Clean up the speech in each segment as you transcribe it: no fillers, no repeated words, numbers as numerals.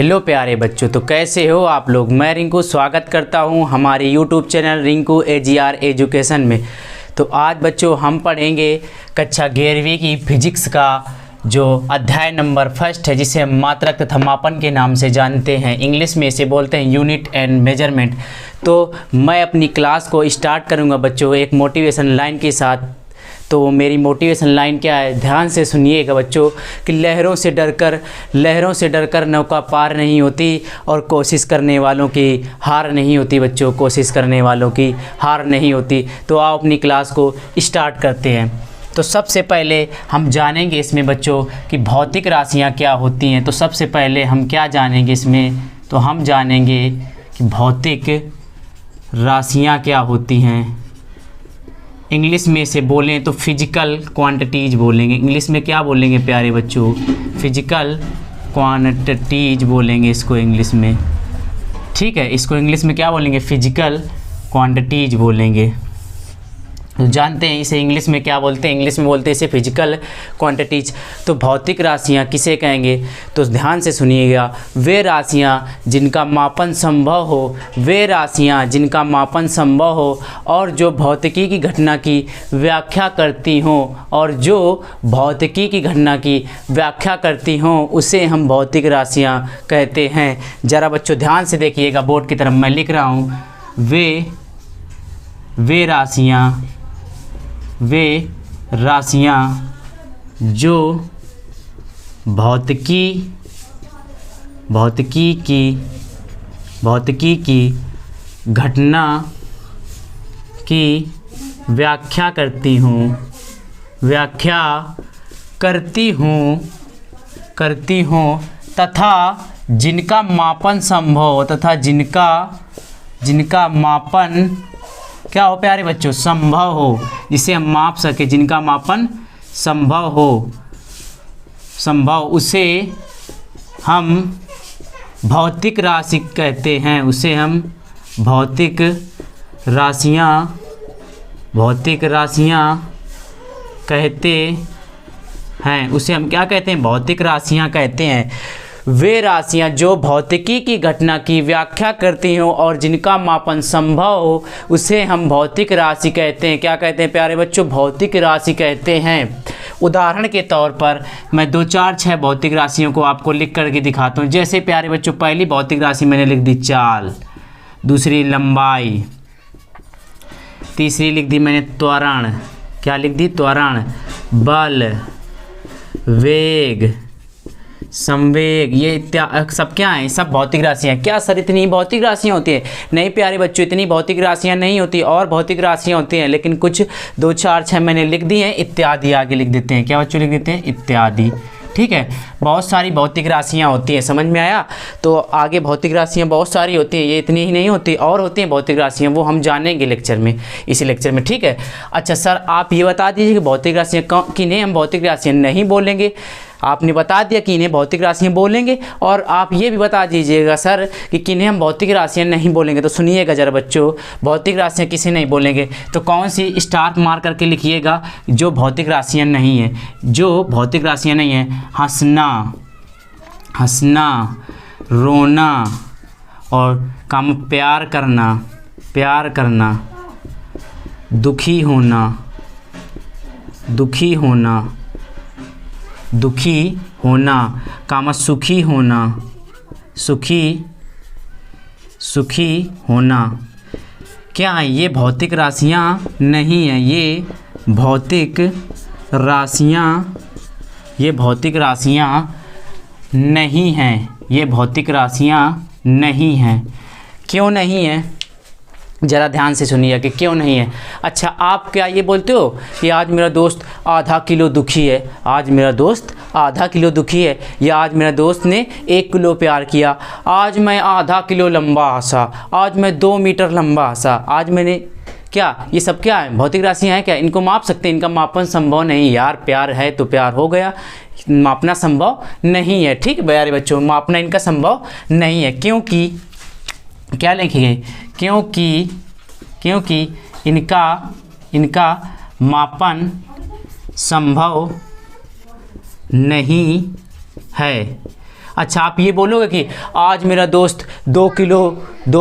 Hello प्यारे बच्चों, तो कैसे हो आप लोग। मैं रिंकू स्वागत करता हूं हमारे YouTube channel Rinku AGR education में। तो आज बच्चों हम पढ़ेंगे कक्षा 11वीं की फिजिक्स का जो अध्याय नंबर 1 है, जिसे हम मात्रक तथा मापन के नाम से जानते हैं। इंग्लिश में इसे बोलते हैं यूनिट एंड मेजरमेंट। तो मैं अपनी क्लास को स्टार्ट करूँगा बच्चों एक मोटिवेशन लाइन के साथ। तो मेरी मोटिवेशन लाइन क्या है, ध्यान से सुनिएगा बच्चों कि लहरों से डरकर नौका पार नहीं होती और कोशिश करने वालों की हार नहीं होती बच्चों, कोशिश करने वालों की हार नहीं होती। तो आओ अपनी क्लास को स्टार्ट करते हैं। तो सबसे पहले हम जानेंगे इसमें बच्चों कि भौतिक राशियाँ क्या होती हैं। तो सबसे पहले हम क्या जानेंगे इसमें, तो हम जानेंगे कि भौतिक राशियाँ क्या होती हैं। इंग्लिश में से बोलें तो फिजिकल क्वांटिटीज़ बोलेंगे। इंग्लिश में क्या बोलेंगे प्यारे बच्चों, फिजिकल क्वांटिटीज़ बोलेंगे इसको इंग्लिश में। ठीक है, इसको इंग्लिश में क्या बोलेंगे, फिजिकल क्वांटिटीज़ बोलेंगे। तो जानते हैं इसे इंग्लिश में क्या बोलते हैं, इंग्लिश में बोलते हैं इसे फिजिकल क्वांटिटीज़। तो भौतिक राशियाँ किसे कहेंगे, तो ध्यान से सुनिएगा, वे राशियाँ जिनका मापन संभव हो, वे राशियाँ जिनका मापन संभव हो और जो भौतिकी की घटना की व्याख्या करती हों, और जो भौतिकी की घटना की व्याख्या करती हों उसे हम भौतिक राशियाँ कहते हैं। ज़रा बच्चों ध्यान से देखिएगा, बोर्ड की तरफ मैं लिख रहा हूँ, वे राशियाँ जो भौतिकी की घटना की व्याख्या करती हूँ तथा जिनका मापन संभव हो, तथा जिनका मापन क्या हो प्यारे बच्चों, संभव हो, जिसे हम माप सके, जिनका मापन संभव, उसे हम भौतिक राशि कहते हैं। उसे हम भौतिक राशियाँ कहते हैं। उसे हम क्या कहते हैं, भौतिक राशियाँ कहते हैं। वे राशियाँ जो भौतिकी की घटना की व्याख्या करती हों और जिनका मापन संभव हो उसे हम भौतिक राशि कहते हैं। क्या कहते हैं प्यारे बच्चों, भौतिक राशि कहते हैं। उदाहरण के तौर पर मैं 2, 4, 6 भौतिक राशियों को आपको लिख करके दिखाता हूँ। जैसे प्यारे बच्चों पहली भौतिक राशि मैंने लिख दी चाल, दूसरी लंबाई, तीसरी लिख दी मैंने त्वरण, क्या लिख दी, त्वरण, बल, वेग, संवेग, ये सब क्या हैं, सब भौतिक राशियाँ। क्या सर इतनी भौतिक राशियाँ होती हैं? नहीं प्यारे बच्चों, इतनी भौतिक राशियाँ नहीं होती, और भौतिक राशियाँ होती हैं, लेकिन कुछ 2, 4, 6 मैंने लिख दी हैं। इत्यादि आगे लिख देते हैं, क्या बच्चों लिख देते हैं, इत्यादि। ठीक है, बहुत सारी भौतिक राशियाँ होती हैं, समझ में आया। तो आगे भौतिक राशियाँ बहुत सारी होती हैं, ये इतनी ही नहीं होती, और होती हैं भौतिक राशियाँ, वो हम जानेंगे लेक्चर में, इसी लेक्चर में। ठीक है, अच्छा सर आप ये बता दीजिए कि भौतिक राशियाँ किन्हें हम भौतिक राशियाँ नहीं बोलेंगे। आपने बता दिया कि इन्हें भौतिक राशियाँ बोलेंगे, और आप ये भी बता दीजिएगा सर कि किन्हें हम भौतिक राशियाँ नहीं बोलेंगे। तो सुनिएगा ज़रा बच्चों, भौतिक राशियाँ किसे नहीं बोलेंगे, तो कौन सी स्टार मार करके लिखिएगा जो भौतिक राशियाँ नहीं हैं। जो भौतिक राशियाँ नहीं हैं, हंसना, रोना, और काम प्यार करना, दुखी होना, काम सुखी होना, क्या है, ये भौतिक राशियाँ नहीं है। ये भौतिक राशियाँ नहीं हैं। क्यों नहीं है, ज़रा ध्यान से सुनिए कि क्यों नहीं है। अच्छा आप क्या ये बोलते हो कि आज मेरा दोस्त आधा किलो दुखी है, या आज मेरा दोस्त ने 1 किलो प्यार किया, आज मैं आधा किलो लंबा हंसा, आज मैं 2 मीटर लंबा हंसा, आज मैंने क्या, ये सब क्या है, भौतिक राशियाँ हैं क्या, इनको माप सकते हैं, इनका मापन संभव नहीं। यार प्यार है तो प्यार हो गया, मापना संभव नहीं है। ठीक है प्यारे बच्चों, मापना इनका संभव नहीं है, क्योंकि क्या लिखेंगे, क्योंकि इनका मापन संभव नहीं है। अच्छा, आप ये बोलोगे कि आज मेरा दोस्त 2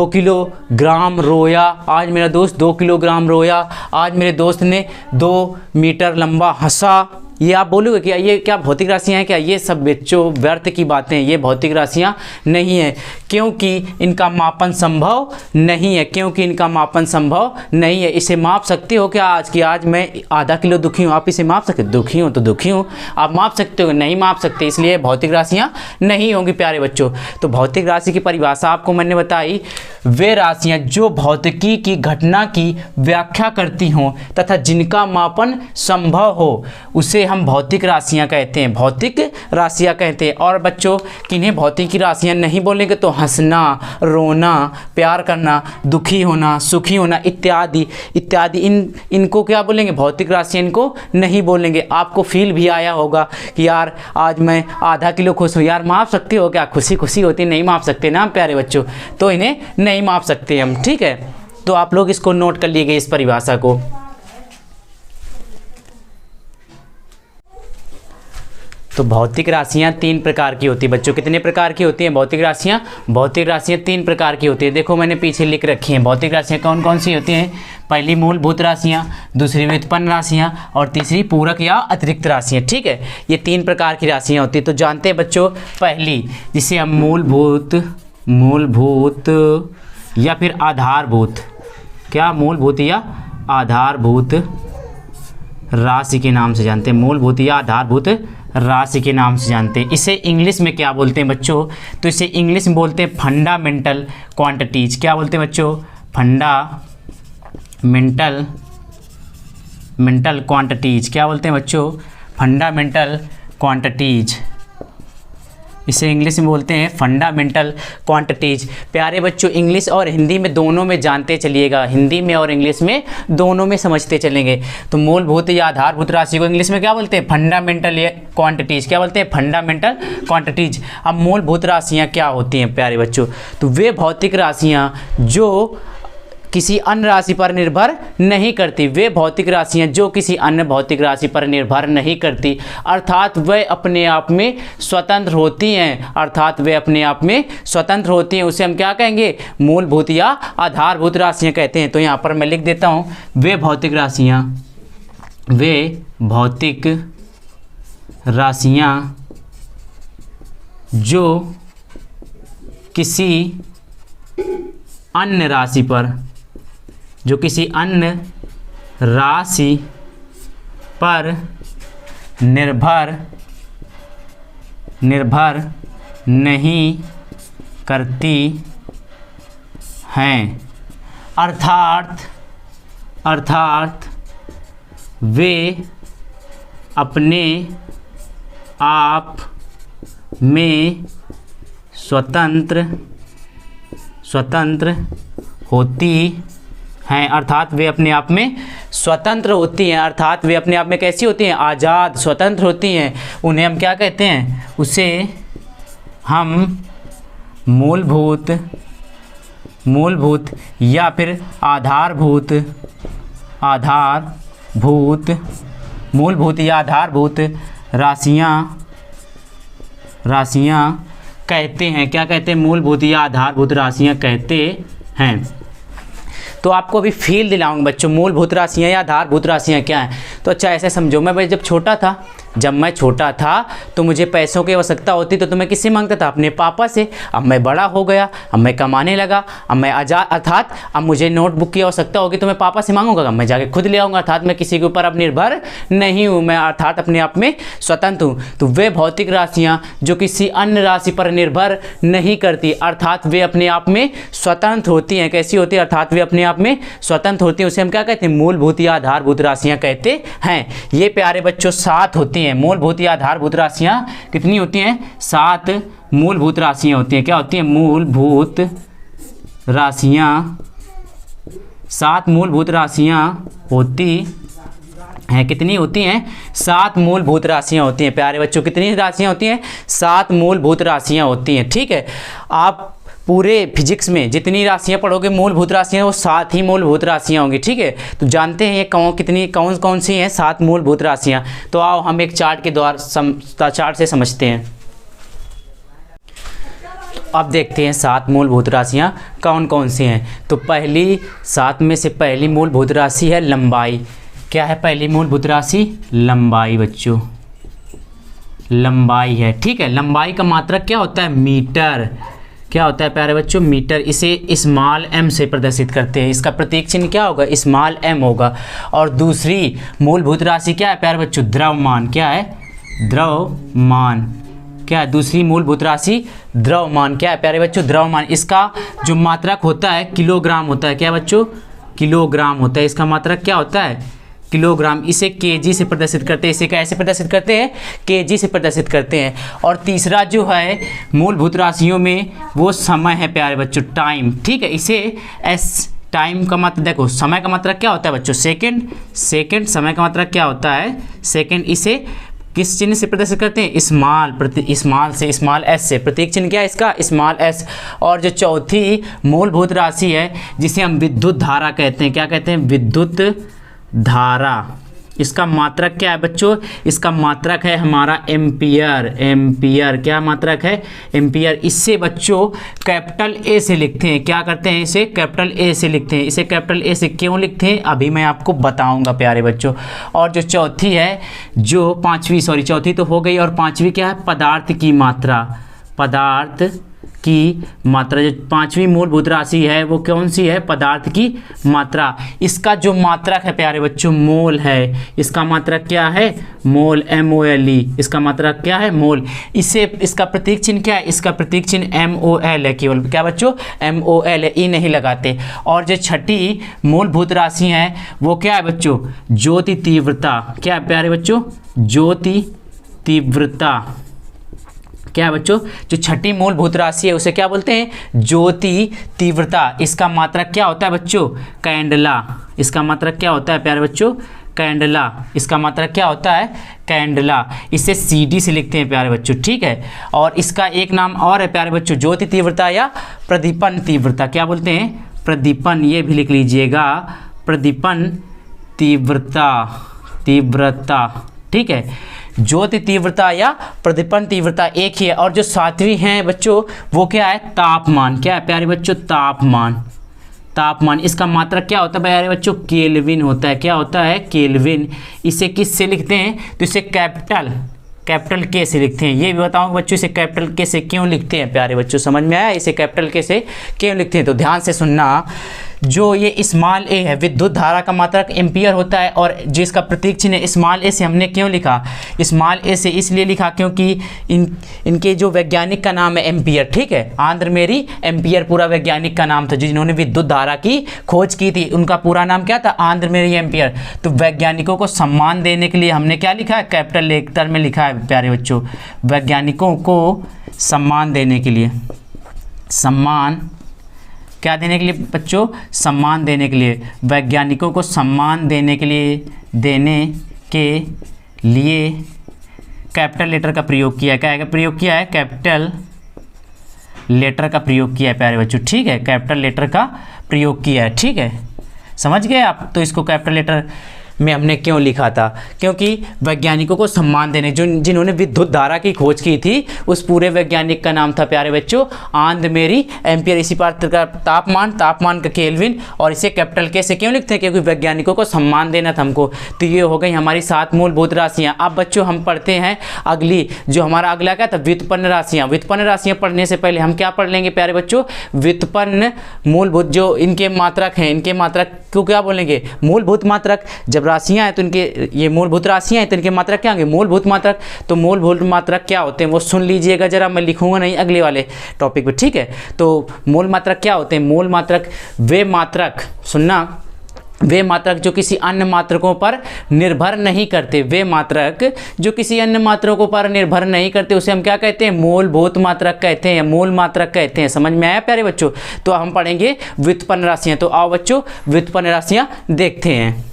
किलोग्राम रोया, आज मेरा दोस्त 2 किलोग्राम रोया, आज मेरे दोस्त ने 2 मीटर लंबा हंसा, ये आप बोलोगे कि ये क्या भौतिक राशियाँ हैं क्या? ये सब बच्चों व्यर्थ की बातें, ये भौतिक राशियाँ नहीं है, क्योंकि इनका मापन संभव नहीं है, क्योंकि इनका मापन संभव नहीं है। इसे माप सकते हो क्या? आज मैं आधा किलो दुखी हूँ, आप इसे माप सकते? दुखी हूँ तो दुखी हूँ, आप माप सकते हो? नहीं माप सकते, इसलिए भौतिक राशियाँ नहीं होंगी प्यारे बच्चों। तो भौतिक राशि की परिभाषा आपको मैंने बताई, वे राशियाँ जो भौतिकी की घटना की व्याख्या करती हों तथा जिनका मापन संभव हो, उसे हम भौतिक राशियां कहते हैं, भौतिक राशियां कहते हैं। और बच्चों, किन्हें भौतिक राशियां नहीं बोलेंगे तो हंसना, रोना, प्यार करना, दुखी होना, सुखी होना इत्यादि इत्यादि, इनको क्या बोलेंगे? भौतिक राशियां इनको नहीं बोलेंगे। आपको फील भी आया होगा कि यार आज मैं आधा किलो खुश हूँ, यार माप सकते हो क्या? खुशी खुशी होती, नहीं माप सकते ना प्यारे बच्चों, तो इन्हें नहीं माप सकते हम, ठीक है। तो आप लोग इसको नोट कर लीजिए, इस परिभाषा को। तो भौतिक राशियाँ 3 प्रकार की होती है बच्चों। कितने प्रकार की होती हैं भौतिक राशियाँ? भौतिक राशियाँ 3 प्रकार की होती है। देखो मैंने पीछे लिख रखी हैं भौतिक राशियाँ कौन कौन सी होती हैं। पहली मूलभूत राशियाँ, दूसरी व्युत्पन्न राशियाँ और तीसरी पूरक या अतिरिक्त राशियाँ, ठीक है। ये 3 प्रकार की राशियाँ होती हैं। तो जानते हैं बच्चों, पहली जिसे हम मूलभूत या फिर आधारभूत, क्या मूलभूत या आधारभूत राशि के नाम से जानते हैं, मूलभूत या आधारभूत राशि के नाम से जानते हैं। इसे इंग्लिश में क्या बोलते हैं बच्चों? तो इसे इंग्लिश में बोलते हैं फंडामेंटल क्वांटिटीज। क्या बोलते हैं बच्चों? Fundamental quantities. क्या बोलते हैं बच्चों? Fundamental quantities. इसे इंग्लिश में बोलते हैं फंडामेंटल क्वांटिटीज। प्यारे बच्चों, इंग्लिश और हिंदी में दोनों में जानते चलिएगा, हिंदी में और इंग्लिश में दोनों में समझते चलेंगे। तो मूलभूत या आधारभूत राशि को इंग्लिश में क्या बोलते हैं? Fundamental quantities. क्या बोलते हैं? Fundamental quantities. अब मूलभूत राशियाँ क्या होती हैं प्यारे बच्चों? तो वे भौतिक राशियाँ जो किसी अन्य राशि पर निर्भर नहीं करती, वे भौतिक राशियाँ जो किसी अन्य भौतिक राशि पर निर्भर नहीं करती, अर्थात वे अपने आप में स्वतंत्र होती हैं, अर्थात वे अपने आप में स्वतंत्र होती हैं। उसे हम क्या कहेंगे? मूलभूत या आधारभूत राशियाँ कहते हैं। तो यहाँ पर मैं लिख देता हूँ, वे भौतिक राशियाँ जो किसी अन्य राशि पर निर्भर नहीं करती हैं, अर्थात वे अपने आप में स्वतंत्र होती हैं, अर्थात वे अपने आप में स्वतंत्र होती हैं, अर्थात वे अपने आप में कैसी होती हैं? आज़ाद, स्वतंत्र होती हैं। उन्हें हम क्या कहते हैं? उसे हम मूलभूत या फिर आधारभूत मूलभूत या आधारभूत राशियाँ कहते हैं। क्या कहते हैं? मूलभूत या आधारभूत राशियाँ कहते हैं। तो आपको अभी फील दिलाऊंगा बच्चों, मूलभूत राशियाँ या आधारभूत राशियाँ क्या हैं। तो अच्छा ऐसे समझो, मैं जब मैं छोटा था तो मुझे पैसों की आवश्यकता होती, तो मैं किससे मांगता था? अपने पापा से। अब मैं बड़ा हो गया, अब मैं कमाने लगा, अब मैं आज़ाद, अर्थात अब मुझे नोटबुक की आवश्यकता होगी तो मैं पापा से मांगूंगा, अब मैं जाके खुद ले आऊँगा, अर्थात मैं किसी के ऊपर अब निर्भर नहीं हूँ, मैं अर्थात अपने आप में स्वतंत्र हूँ। तो वे भौतिक राशियाँ जो किसी अन्य राशि पर निर्भर नहीं करती, अर्थात वे अपने आप में स्वतंत्र होती हैं। कैसी होती है? अर्थात वे अपने आप में स्वतंत्र होती हैं। उसे हम क्या कहते हैं? मूलभूत या आधारभूत राशियाँ कहते हैं। ये प्यारे बच्चों 7 होती हैं मूलभूत या आधारभूत राशियाँ। कितनी होती हैं? 7 मूलभूत राशियाँ होती हैं। क्या होती हैं? मूलभूत राशियाँ 7 मूलभूत राशियाँ होती हैं। कितनी होती हैं? 7 मूलभूत राशियाँ होती हैं प्यारे बच्चों। कितनी राशियाँ होती हैं? 7 मूलभूत राशियाँ होती हैं, ठीक है। आप पूरे फिजिक्स में जितनी राशियाँ पढ़ोगे मूलभूत राशियाँ, वो 7 ही मूलभूत राशियाँ होंगी, ठीक है। तो जानते हैं ये कौन सी हैं 7 मूलभूत राशियाँ। तो आओ हम एक चार्ट के द्वारा चार्ट से समझते हैं। अब देखते हैं 7 मूलभूत राशियाँ कौन कौन सी हैं। तो पहली 7 में से पहली मूलभूत राशि है लंबाई। क्या है पहली मूलभूत राशि? लंबाई बच्चों, लंबाई है। ठीक है, लंबाई का मात्रक क्या होता है? मीटर। क्या होता है प्यारे बच्चों? मीटर। इसे स्मॉल m से प्रदर्शित करते हैं। इसका प्रतीक चिन्ह क्या होगा? स्मॉल m होगा। और दूसरी मूलभूत राशि क्या है प्यारे बच्चों? द्रव्यमान। क्या है? द्रव्यमान। क्या है दूसरी मूलभूत राशि? द्रव्यमान। क्या है प्यारे बच्चों? द्रव्यमान। इसका जो मात्रक होता है किलोग्राम होता है। क्या बच्चों? किलोग्राम होता है। इसका मात्रक क्या होता है? किलोग्राम। इसे केजी से प्रदर्शित करते हैं। इसे कैसे प्रदर्शित करते हैं? केजी से प्रदर्शित करते हैं। और तीसरा जो है मूलभूत राशियों में वो समय है प्यारे बच्चों, टाइम। ठीक है, इसे एस टाइम का मात्रक, देखो समय का मात्रक क्या होता है बच्चों? सेकंड। सेकंड समय का मात्रक क्या होता है? सेकंड। इसे किस चिन्ह से प्रदर्शित करते हैं? स्मॉल से, स्मॉल एस से। प्रतीक चिन्ह क्या है इसका? Small S. और जो चौथी मूलभूत राशि है जिसे हम विद्युत धारा कहते हैं। क्या कहते हैं? विद्युत धारा। इसका मात्रक क्या है बच्चों? इसका मात्रक है हमारा एम्पियर। एम्पियर। क्या मात्रक है? एम्पियर। इससे बच्चों कैपिटल ए से लिखते हैं। क्या करते हैं? इसे कैपिटल ए से लिखते हैं। इसे कैपिटल ए से क्यों लिखते हैं अभी मैं आपको बताऊंगा प्यारे बच्चों। और जो चौथी है, जो पांचवी, सॉरी चौथी तो हो गई, और पांचवी क्या है? पदार्थ की मात्रा। पदार्थ की मात्रा। जो पांचवी मूलभूत राशि है वो कौन सी है? पदार्थ की मात्रा। इसका जो मात्रक है प्यारे बच्चों मोल है। इसका मात्रक क्या है? मोल। MOLE। इसका मात्रक क्या है? मोल। इसे इसका प्रतीक चिन्ह क्या है? इसका प्रतीक चिन्ह MOL है केवल। क्या बच्चों? MOL है, ई नहीं लगाते। और जो छठी मूलभूत राशि है वो क्या है बच्चों? ज्योति तीव्रता। क्या है प्यारे बच्चों? ज्योति तीव्रता। क्या है बच्चों? जो छठी मूलभूत राशि है उसे क्या बोलते हैं? ज्योति तीव्रता। इसका मात्रक क्या होता है बच्चों? कैंडला। इसका मात्रक क्या होता है प्यारे बच्चों? कैंडला। इसका मात्रक क्या होता है? कैंडला। इसे CD से लिखते हैं प्यारे बच्चों। ठीक है, और इसका एक नाम और है प्यारे बच्चों, ज्योति तीव्रता या प्रदीपन तीव्रता। क्या बोलते हैं? प्रदीपन। ये भी लिख लीजिएगा, प्रदीपन तीव्रता। तीव्रता। ठीक है, ज्योति तीव्रता या प्रदीपन तीव्रता एक ही है। और जो सातवीं है बच्चों वो क्या है? तापमान। क्या है प्यारे बच्चों? तापमान। तापमान। इसका मात्रक क्या होता है प्यारे बच्चों? केल्विन होता है। क्या होता है? केल्विन। इसे किस से लिखते हैं? तो इसे कैपिटल के से लिखते हैं। ये भी बताऊं बच्चों इसे कैपिटल के से क्यों लिखते हैं प्यारे बच्चों, समझ में आया? इसे कैपिटल के से क्यों लिखते हैं? तो ध्यान से सुनना। जो ये स्मॉल ए है, विद्युत धारा का मात्रक एम्पियर होता है, और जिसका प्रतीक चिन्ह स्मॉल ए से हमने क्यों लिखा? स्मॉल ए से इसलिए लिखा क्योंकि इनके जो वैज्ञानिक का नाम है एम्पियर। ठीक है, आंध्र मेरी एम्पियर पूरा वैज्ञानिक का नाम था। जिन्होंने विद्युत धारा की खोज की थी उनका पूरा नाम क्या था? आंध्र मेरी एम्पियर। तो वैज्ञानिकों को सम्मान देने के लिए हमने क्या लिखा है? कैपिटल लेटर में लिखा है प्यारे बच्चों। वैज्ञानिकों को सम्मान देने के लिए, सम्मान क्या देने के लिए बच्चों? सम्मान देने के लिए। वैज्ञानिकों को सम्मान देने के लिए कैपिटल लेटर का प्रयोग किया है। क्या का प्रयोग किया है? कैपिटल लेटर का प्रयोग किया है प्यारे बच्चों। ठीक है, कैपिटल लेटर का प्रयोग किया है। ठीक है, समझ गए आप? तो इसको कैपिटल लेटर में हमने क्यों लिखा था? क्योंकि वैज्ञानिकों को सम्मान देने, जिन्होंने विद्युत धारा की खोज की थी उस पूरे वैज्ञानिक का नाम था प्यारे बच्चों आंध्र मेरी एम्पियर। इसी पात्र का तापमान का केल्विन। और इसे कैपिटल के से क्यों लिखते हैं? क्योंकि वैज्ञानिकों को सम्मान देना था हमको। तो ये हो गई हमारी 7 मूलभूत राशियाँ। अब बच्चों हम पढ़ते हैं अगली, जो हमारा अगला क्या था? व्युत्पन्न राशियाँ। व्युत्पन्न राशियाँ पढ़ने से पहले हम क्या पढ़ लेंगे प्यारे बच्चों? व्युत्पन्न मूलभूत, जो इनके मात्रक हैं, इनके मात्रक को क्या बोलेंगे? मूलभूत मात्रक। जब राशियां हैं तो इनके, ये मूलभूत राशियां हैं तो इनके मात्रक क्या होंगे? मूलभूत मात्रक। तो मूलभूत मात्रक क्या होते हैं वो सुन लीजिएगा जरा, मैं लिखूंगा नहीं अगले वाले टॉपिक पे। ठीक है, तो मूल मात्रक क्या होते हैं? मूल मात्रक वे मात्रक, सुनना, वे मात्रक जो किसी अन्य मात्रकों पर निर्भर नहीं करते। वे मात्रक जो किसी अन्य मात्रकों पर निर्भर नहीं करते उसे हम क्या कहते हैं? मूलभूत मात्रक कहते हैं, मूल मात्रक कहते हैं। समझ में आया प्यारे बच्चों? तो हम पढ़ेंगे व्युत्पन्न राशियां। तो आओ बच्चों व्युत्पन्न राशियां देखते हैं।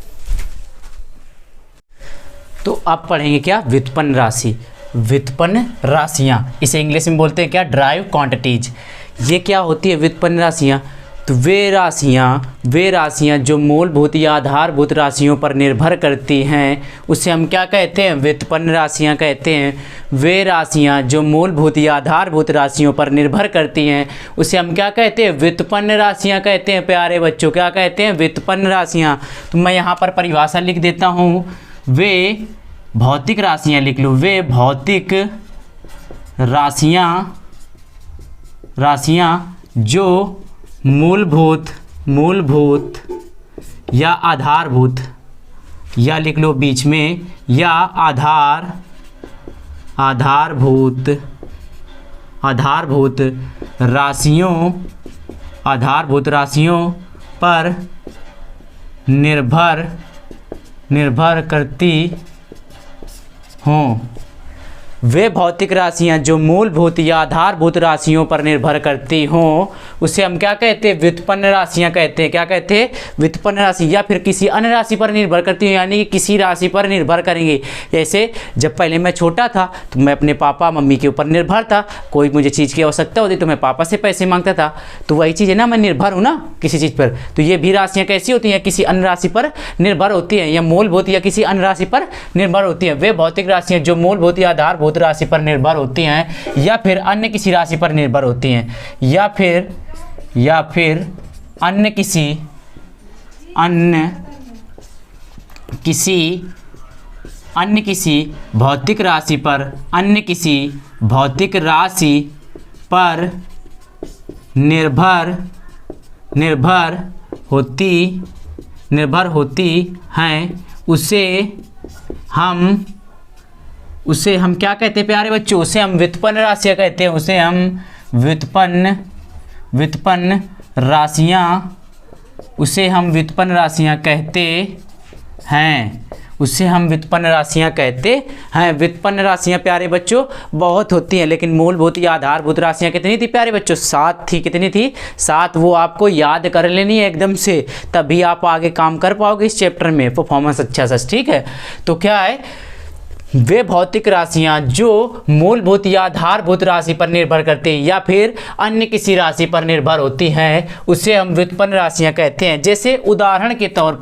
तो अब पढ़ेंगे क्या? व्युत्पन्न राशि। व्युत्पन्न राशियाँ, इसे इंग्लिश में बोलते हैं क्या? Drive quantities. ये क्या होती है व्युत्पन्न राशियाँ? तो वे राशियाँ जो मूलभूत या आधारभूत राशियों पर निर्भर करती हैं उसे हम क्या कहते हैं? व्युत्पन्न राशियाँ कहते हैं। वे राशियाँ जो मूलभूत या आधारभूत राशियों पर निर्भर करती हैं उसे हम क्या कहते हैं? व्युत्पन्न राशियाँ कहते हैं प्यारे बच्चों। क्या कहते हैं? व्युत्पन्न राशियाँ। तो मैं यहाँ पर परिभाषा लिख देता हूँ, वे भौतिक राशियाँ लिख लो, वे भौतिक राशियाँ जो मूलभूत या आधारभूत, या लिख लो बीच में, या आधारभूत राशियों पर निर्भर करती हों। वे भौतिक राशियाँ जो मूलभूत या आधारभूत राशियों पर निर्भर करती हों उसे हम क्या कहते हैं? व्युत्पन्न राशियाँ कहते हैं। क्या कहते हैं? व्युत्पन्न राशि। या फिर किसी अन्य राशि पर निर्भर करती हूँ, यानी कि किसी राशि पर निर्भर करेंगे। जैसे जब पहले मैं छोटा था तो मैं अपने पापा मम्मी के ऊपर निर्भर था, कोई मुझे चीज़ की आवश्यकता होती तो मैं पापा से पैसे मांगता था, तो वही चीज़ है ना, मैं निर्भर हूँ ना किसी चीज़ पर। तो ये भी राशियाँ कैसी होती हैं? किसी अन्य राशि पर निर्भर होती हैं, या मूलभूत या किसी अन्य राशि पर निर्भर होती हैं। वे भौतिक राशियाँ जो मूलभूत या आधारभूत राशि पर निर्भर होती हैं या फिर अन्य किसी राशि पर निर्भर होती हैं, या फिर अन्य किसी भौतिक राशि पर निर्भर होती हैं, उसे हम क्या कहते हैं प्यारे बच्चों? उसे हम व्युत्पन्न राशियाँ कहते हैं। उसे हम व्युत्पन्न राशियाँ कहते हैं। व्युत्पन्न राशियाँ प्यारे बच्चों बहुत होती हैं, लेकिन मूलभूत या आधारभूत राशियाँ कितनी थी प्यारे बच्चों? 7 थी। कितनी थी? 7। वो आपको याद कर लेनी है एकदम से, तभी आप आगे काम कर पाओगे इस चैप्टर में, परफॉर्मेंस अच्छा सा। ठीक है, तो क्या है? वे भौतिक राशियाँ जो मूलभूत या आधारभूत राशि पर निर्भर करती हैं या फिर अन्य किसी राशि पर निर्भर होती हैं उसे हम व्युत्पन्न राशियाँ कहते हैं। जैसे उदाहरण के तौर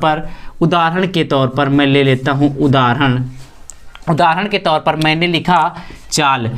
पर मैं ले लेता हूँ उदाहरण के तौर पर मैंने लिखा चाल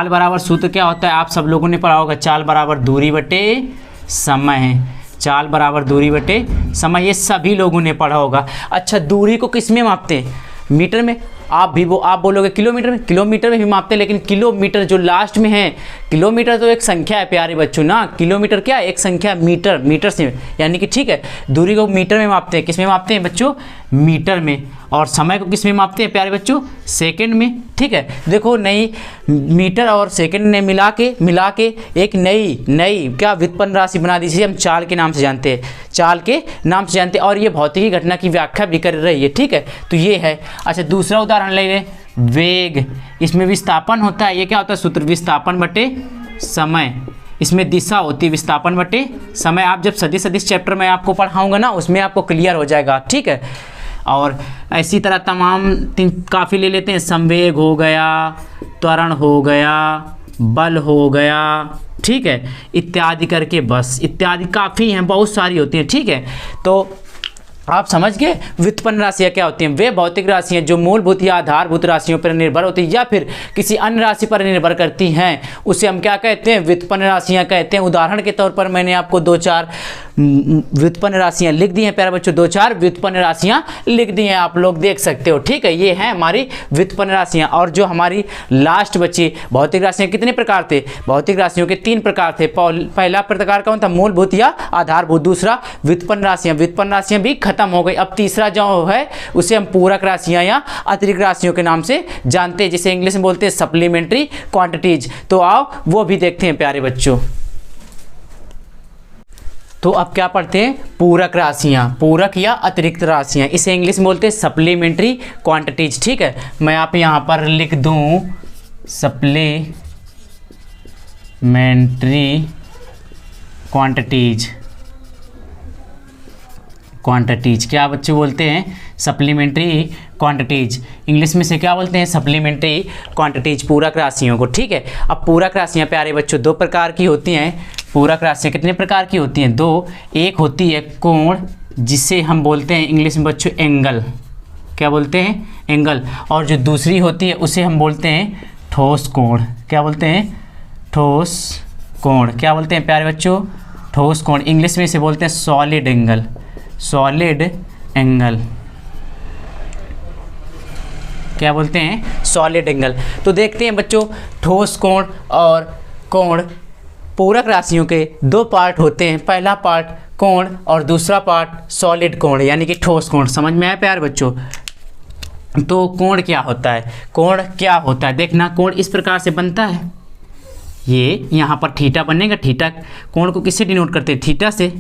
बराबर सूत्र क्या होता है? आप सब लोगों ने पढ़ा होगा, चाल बराबर दूरी बटे समय। चाल बराबर दूरी बटे समय, ये सभी लोगों ने पढ़ा होगा। अच्छा, दूरी को किस में मापते हैं? मीटर में। आप बोलोगे किलोमीटर में भी मापते हैं, लेकिन किलोमीटर जो लास्ट में है, किलोमीटर तो एक संख्या है प्यारे बच्चों ना। किलोमीटर क्या है? एक संख्या। मीटर से, यानी कि ठीक है, दूरी को मीटर में मापते हैं। किस में मापते हैं बच्चों? मीटर में। और समय को किस में मापते हैं प्यारे बच्चों? सेकंड में। ठीक है, देखो नई मीटर और सेकंड ने मिला के एक नई क्या व्युत्पन्न राशि बना दी, जिसे हम चाल के नाम से जानते हैं। और ये भौतिकी घटना की व्याख्या भी कर रही है। ठीक है, तो ये है। अच्छा, दूसरा उदाहरण ले लें, वेग। इसमें विस्थापन होता है। ये क्या होता है? सूत्र विस्थापन बटे समय। इसमें दिशा होती है विस्थापन बटे समय। आप जब सदिश चैप्टर में आपको पढ़ाऊंगा ना, उसमें आपको क्लियर हो जाएगा। ठीक है, और इसी तरह तमाम काफ़ी ले लेते हैं। संवेग हो गया, त्वरण हो गया, बल हो गया, ठीक है, इत्यादि करके, बस इत्यादि काफ़ी हैं, बहुत सारी होती हैं। ठीक है, तो आप समझ गए व्युत्पन्न राशियाँ क्या होती हैं? वे भौतिक राशियाँ जो मूलभूत या आधारभूत राशियों पर निर्भर होती हैं या फिर किसी अन्य राशि पर निर्भर करती हैं उसे हम क्या कहते हैं? व्युत्पन्न राशियाँ कहते हैं। उदाहरण के तौर पर मैंने आपको 2-4 व्युत्पन्न राशियाँ लिख दी हैं प्यारे बच्चों, 2-4 व्युत्पन्न राशियाँ लिख दी हैं, आप लोग देख सकते हो। ठीक है, ये हैं हमारी व्युत्पन्न राशियाँ। और जो हमारी लास्ट बची भौतिक राशियाँ, कितने प्रकार थे? भौतिक राशियों के 3 प्रकार थे। पहला प्रकार कौन था? मूलभूत या आधारभूत। दूसरा व्युत्पन्न राशियाँ। व्युत्पन्न राशियाँ भी खत्म हो गई। अब तीसरा जो है उसे हम पूरक राशियाँ या अतिरिक्त राशियों के नाम से जानते हैं, जिसे इंग्लिश में बोलते हैं सप्लीमेंट्री क्वांटिटीज। तो आओ वो भी देखते हैं प्यारे बच्चों। तो अब क्या पढ़ते हैं? पूरक राशियाँ, पूरक या अतिरिक्त राशियाँ, इसे इंग्लिश में बोलते हैं सप्लीमेंट्री क्वांटिटीज। ठीक है, मैं आप यहाँ पर लिख दूँ सप्लीमेंट्री क्वांटिटीज। क्या बच्चे बोलते हैं? सप्लीमेंट्री क्वांटिटीज, इंग्लिश में से क्या बोलते हैं, सप्लीमेंट्री क्वांटिटीज, पूरक राशियों को। ठीक है, अब पूरक राशियाँ प्यारे बच्चों दो प्रकार की होती हैं। पूरक राशियाँ कितने प्रकार की होती हैं, दो। एक होती है कोण, जिसे हम बोलते हैं इंग्लिश में बच्चों एंगल, क्या बोलते हैं, एंगल। और जो दूसरी होती है उसे हम बोलते हैं ठोस कोण, क्या बोलते हैं, ठोस कोण, क्या बोलते हैं प्यारे बच्चों, ठोस कोण। इंग्लिश में इसे बोलते हैं सॉलिड एंगल, सॉलिड एंगल, क्या बोलते हैं, सॉलिड एंगल। तो देखते हैं बच्चों, ठोस कोण और कोण पूरक राशियों के दो पार्ट होते हैं। पहला पार्ट कोण और दूसरा पार्ट सॉलिड कोण, यानी कि ठोस कोण। समझ में आया प्यारे बच्चों। तो कोण क्या होता है, कोण क्या होता है, देखना कोण इस प्रकार से बनता है। ये यहाँ पर थीटा बनेगा, थीटा कोण को किससे डिनोट करते हैं, थीटा से।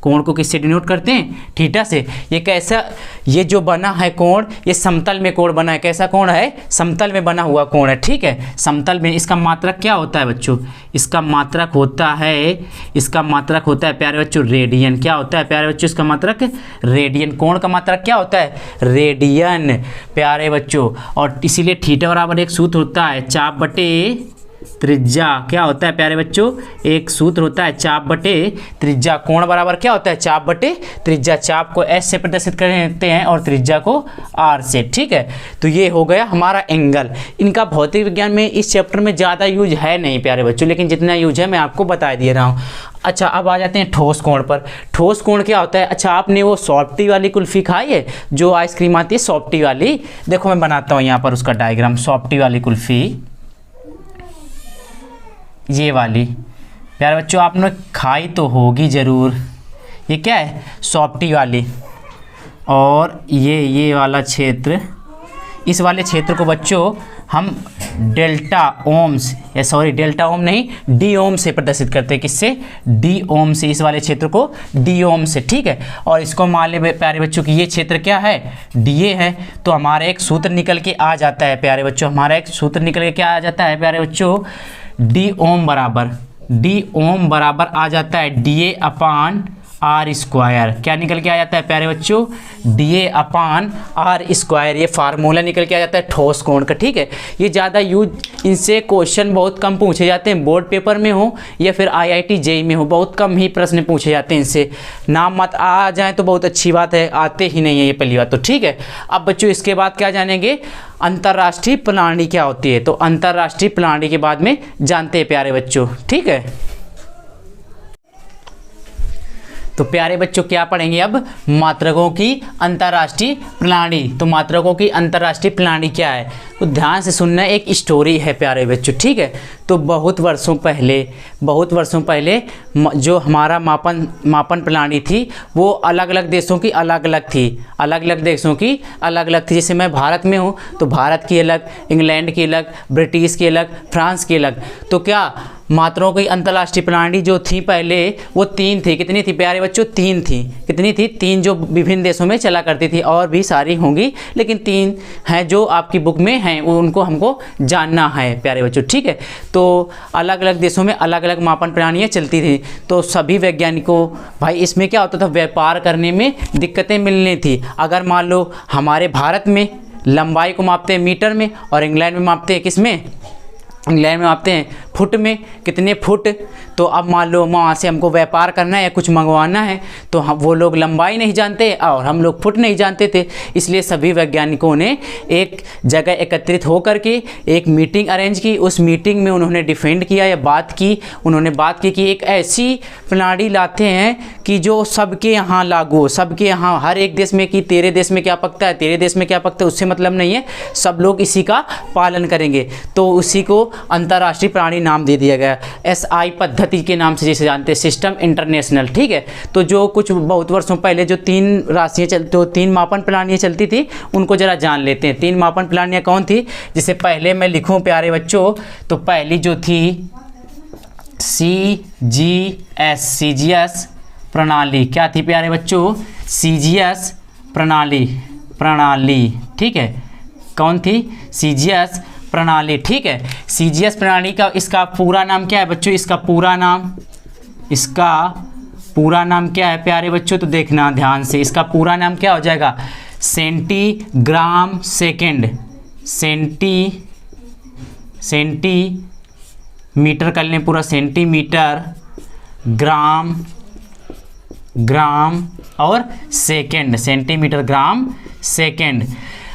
कोण को किससे डिनोट करते हैं, थीटा से। ये कैसा, ये जो बना है कोण, ये समतल में कोण बना है। कैसा कोण है, समतल में बना हुआ कोण है। ठीक है, समतल में। इसका मात्रक क्या होता है बच्चों, इसका मात्रक होता है, इसका मात्रक होता है प्यारे बच्चों रेडियन। क्या होता है प्यारे बच्चों, इसका मात्रक रेडियन। कोण का मात्रक क्या होता है, रेडियन प्यारे बच्चों। और इसीलिए थीटा बराबर एक सूत्र होता है चाप बटे त्रिज्या। क्या होता है प्यारे बच्चों, एक सूत्र होता है चाप बटे त्रिज्या। कोण बराबर क्या होता है, चाप बटे त्रिज्या। चाप को एस से प्रदर्शित करते हैं और त्रिज्या को आर से। ठीक है, तो ये हो गया हमारा एंगल। इनका भौतिक विज्ञान में इस चैप्टर में ज़्यादा यूज है नहीं प्यारे बच्चों, लेकिन जितना यूज है मैं आपको बता दे रहा हूँ। अच्छा, अब आ जाते हैं ठोस कोण पर। ठोस कोण क्या होता है, अच्छा आपने वो सॉफ्टी वाली कुल्फ़ी खाई है, जो आइसक्रीम आती है सॉफ्टी वाली। देखो मैं बनाता हूँ यहाँ पर उसका डायग्राम। सॉफ्टी वाली कुल्फ़ी, ये वाली प्यारे बच्चों आपने खाई तो होगी ज़रूर। ये क्या है, सॉफ्टी वाली। और ये वाला क्षेत्र, इस वाले क्षेत्र को बच्चों हम डेल्टा ओम्स, या सॉरी डेल्टा ओम नहीं, डी ओम से प्रदर्शित करते हैं। किससे, डी ओम से। इस वाले क्षेत्र को डी ओम से। ठीक है, और इसको मान ले प्यारे बच्चों कि ये क्षेत्र क्या है, डी ए है। तो हमारा एक सूत्र निकल के आ जाता है प्यारे बच्चों, हमारा एक सूत्र निकल के क्या आ जाता है प्यारे बच्चों, डी ओम बराबर आ जाता है D A upon R square. क्या निकल के आ जाता है प्यारे बच्चों, D A upon R square. ये फार्मूला निकल के आ जाता है ठोस कोण का। ठीक है, ये ज़्यादा यूज, इनसे क्वेश्चन बहुत कम पूछे जाते हैं, बोर्ड पेपर में हो या फिर IIT JEE में हो, बहुत कम ही प्रश्न पूछे जाते हैं इनसे। नाम मत आ जाए तो बहुत अच्छी बात है, आते ही नहीं है ये पहली बात तो। ठीक है, अब बच्चों इसके बाद क्या जानेंगे, अंतर्राष्ट्रीय प्रणाली क्या होती है। तो अंतर्राष्ट्रीय प्रणाली के बाद में जानते हैं प्यारे बच्चों। ठीक है, तो प्यारे बच्चों क्या पढ़ेंगे अब, मात्रकों की अंतर्राष्ट्रीय प्रणाली। तो मात्रकों की अंतर्राष्ट्रीय प्रणाली क्या है, तो ध्यान से सुनना, एक स्टोरी है प्यारे बच्चों। ठीक है, तो बहुत वर्षों पहले जो हमारा मापन प्रणाली थी वो अलग अलग देशों की अलग अलग थी, अलग-अलग देशों की अलग-अलग थी। जैसे मैं भारत में हूँ तो भारत की अलग, इंग्लैंड की अलग, ब्रिटिश की अलग, फ्रांस की अलग। तो क्या मात्राओं की अंतर्राष्ट्रीय प्रणाली जो थी पहले वो तीन थी। कितनी थी प्यारे बच्चों, तीन थी। कितनी थी, तीन, जो विभिन्न देशों में चला करती थी। और भी सारी होंगी लेकिन तीन हैं जो आपकी बुक में हैं, उनको हमको जानना है प्यारे बच्चों। ठीक है, तो अलग अलग देशों में अलग अलग मापन प्रणालियाँ चलती थी। तो सभी वैज्ञानिकों, भाई इसमें क्या होता था, व्यापार करने में दिक्कतें मिलनी थी। अगर मान लो हमारे भारत में लंबाई को मापते हैं मीटर में और इंग्लैंड में मापते हैं किस में, इंग्लैंड में मापते हैं फुट में, कितने फुट। तो अब मान लो वहाँ से हमको व्यापार करना है या कुछ मंगवाना है, तो हम वो लोग लंबाई नहीं जानते और हम लोग फुट नहीं जानते थे। इसलिए सभी वैज्ञानिकों ने एक जगह एकत्रित होकर के एक मीटिंग अरेंज की। उस मीटिंग में उन्होंने डिफेंड किया या बात की, उन्होंने बात की कि एक ऐसी प्रणाली लाते हैं कि जो सबके यहाँ लागू हो, सबके यहाँ, हर एक देश में, कि तेरे देश में क्या पकता है, तेरे देश में क्या पकता है, उससे मतलब नहीं है, सब लोग इसी का पालन करेंगे। तो उसी को अंतर्राष्ट्रीय प्रणाली नाम दे दिया गया, SI पद्धति के नाम से जिसे जानते हैं, सिस्टम इंटरनेशनल। ठीक है, तो जो कुछ बहुत वर्षों पहले जो तीन राशियाँ तो तीन मापन प्रणालियाँ चलती थी उनको जरा जान लेते हैं। तीन मापन प्रणालियाँ कौन थी, जिसे पहले मैं लिखूँ प्यारे बच्चों, तो पहली जो थी CGS प्रणाली। क्या थी प्यारे बच्चों, CGS प्रणाली। ठीक है, कौन थी, CGS प्रणाली। ठीक है, CGS प्रणाली का इसका पूरा नाम क्या है बच्चों, इसका पूरा नाम क्या है प्यारे बच्चों, तो देखना ध्यान से, इसका पूरा नाम क्या हो जाएगा, सेंटीग्राम सेकेंड, सेंटीमीटर कर लें पूरा, सेंटीमीटर, ग्राम और सेकेंड, सेंटीमीटर, ग्राम, सेकेंड।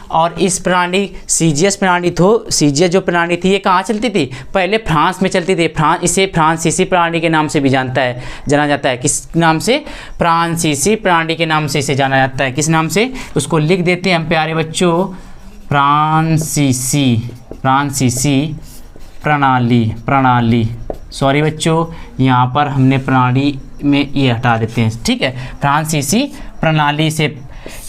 और इस प्रणाली सीजीएस प्रणाली सीजीएस जो प्रणाली थी ये कहाँ चलती थी? पहले फ्रांस में चलती थी। इसे फ्रांसीसी प्रणाली के नाम से भी जाना जाता है। किस नाम से? फ्रांसीसी प्रणाली के नाम से इसे जाना जाता है। किस नाम से? उसको लिख देते हैं हम प्यारे बच्चों, फ्रांसीसी प्रणाली। सॉरी बच्चों, यहाँ पर हमने प्रणाली में ये हटा देते हैं, ठीक है। फ्रांसीसी प्रणाली से,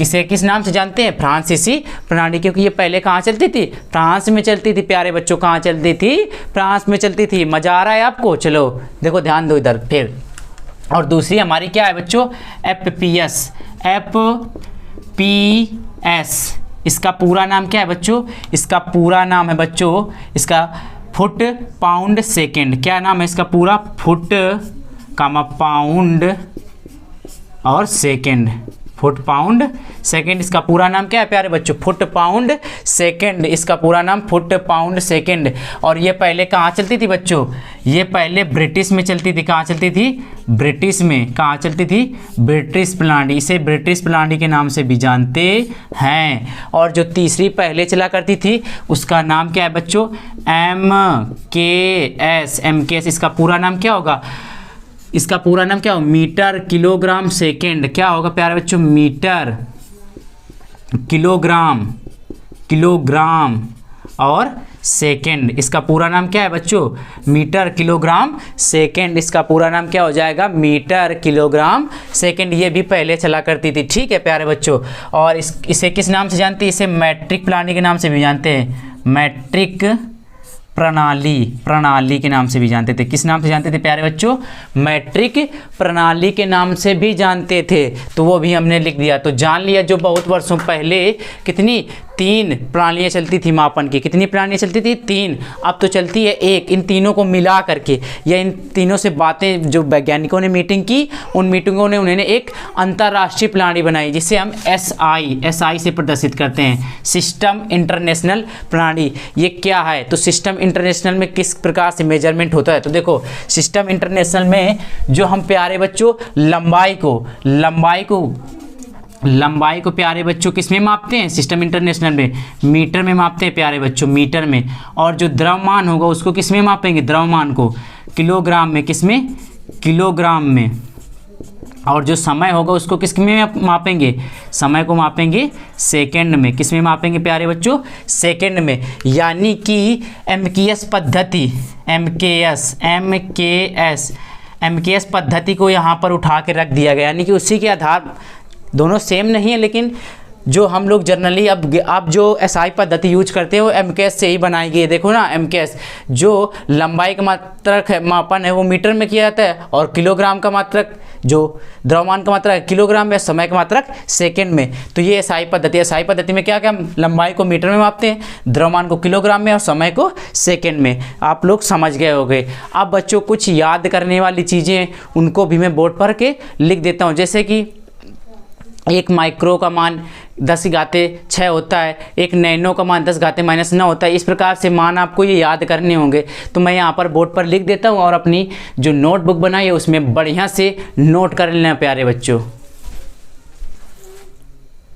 इसे किस नाम से जानते हैं? फ्रांसीसी प्रणाली, क्योंकि ये पहले कहाँ चलती थी? फ्रांस में चलती थी प्यारे बच्चों। कहाँ चलती थी? फ्रांस में चलती थी। मज़ा आ रहा है आपको? चलो देखो, ध्यान दो इधर फिर। और दूसरी हमारी क्या है बच्चों? एफपीएस। इसका पूरा नाम क्या है बच्चों? इसका पूरा नाम है बच्चों, इसका फुट पाउंड सेकेंड। क्या नाम है इसका पूरा? फुट पाउंड और सेकेंड, फुट पाउंड सेकेंड। इसका पूरा नाम क्या है प्यारे बच्चों? Foot pound second. इसका पूरा नाम फुट पाउंड सेकेंड। और ये पहले कहाँ चलती थी बच्चों? ये पहले ब्रिटिश में चलती थी। कहाँ चलती थी? ब्रिटिश में। कहाँ चलती थी? ब्रिटिश प्रणाली। इसे ब्रिटिश प्रणाली के नाम से भी जानते हैं। और जो तीसरी पहले चला करती थी उसका नाम क्या है बच्चों? MKS। इसका पूरा नाम क्या होगा? इसका पूरा नाम क्या हो? Metre kilogram second. क्या होगा प्यारे बच्चों? मीटर किलोग्राम और सेकेंड। इसका पूरा नाम क्या है बच्चों? Metre kilogram second. इसका पूरा नाम क्या हो जाएगा? Metre kilogram second. ये भी पहले चला करती थी, ठीक है प्यारे बच्चों। और इसे किस नाम से जानते हैं? इसे मैट्रिक प्रणाली के नाम से भी जानते हैं। मैट्रिक प्रणाली के नाम से भी जानते थे। किस नाम से जानते थे प्यारे बच्चों? मैट्रिक प्रणाली के नाम से भी जानते थे। तो वो भी हमने लिख दिया। तो जान लिया, जो बहुत वर्षों पहले कितनी 3 प्रणालियाँ चलती थी मापन की। कितनी प्रणालियाँ चलती थी? 3। अब तो चलती है 1। इन तीनों को मिला करके, या इन तीनों से बातें जो वैज्ञानिकों ने मीटिंग की, उन मीटिंगों ने उन्होंने एक अंतर्राष्ट्रीय प्रणाली बनाई जिसे हम SI से प्रदर्शित करते हैं, सिस्टम इंटरनेशनल प्रणाली। ये क्या है? तो सिस्टम इंटरनेशनल में किस प्रकार से मेजरमेंट होता है? तो देखो, सिस्टम इंटरनेशनल में जो हम प्यारे बच्चों लंबाई को प्यारे बच्चों किस में मापते हैं? सिस्टम इंटरनेशनल में मीटर में मापते हैं प्यारे बच्चों, मीटर में। और जो द्रव्यमान होगा उसको किस में मापेंगे? द्रव्यमान को किलोग्राम में। किस में? किलोग्राम में। और जो समय होगा उसको किस में मापेंगे? समय को मापेंगे सेकंड में। किस में मापेंगे प्यारे बच्चों? सेकंड में। यानी कि MKS पद्धति, MKS पद्धति को यहाँ पर उठा के रख दिया गया। यानी कि उसी के आधार, दोनों सेम नहीं है, लेकिन जो हम लोग जनरली अब जो SI पद्धति यूज करते हैं वो MKS से ही बनाई गई है। देखो ना, MKS जो लंबाई का मात्रक है, मापन है, वो मीटर में किया जाता है। और किलोग्राम का मात्रक, जो द्रव्यमान का मात्रक है, किलोग्राम में। समय का मात्रक सेकंड में। तो ये SI पद्धति है। SI पद्धति में क्या क्या? हम लंबाई को मीटर में मापते हैं, द्रव्यमान को किलोग्राम में और समय को सेकंड में। आप लोग समझ गए होंगे। अब बच्चों कुछ याद करने वाली चीज़ें उनको भी मैं बोर्ड पर के लिख देता हूँ। जैसे कि 1 माइक्रो का मान 10⁻6 होता है, 1 नैनो का मान 10⁻⁻9 होता है। इस प्रकार से मान आपको ये याद करने होंगे। तो मैं यहाँ पर बोर्ड पर लिख देता हूँ और अपनी जो नोटबुक बनाई है उसमें बढ़िया से नोट कर लेना प्यारे बच्चों।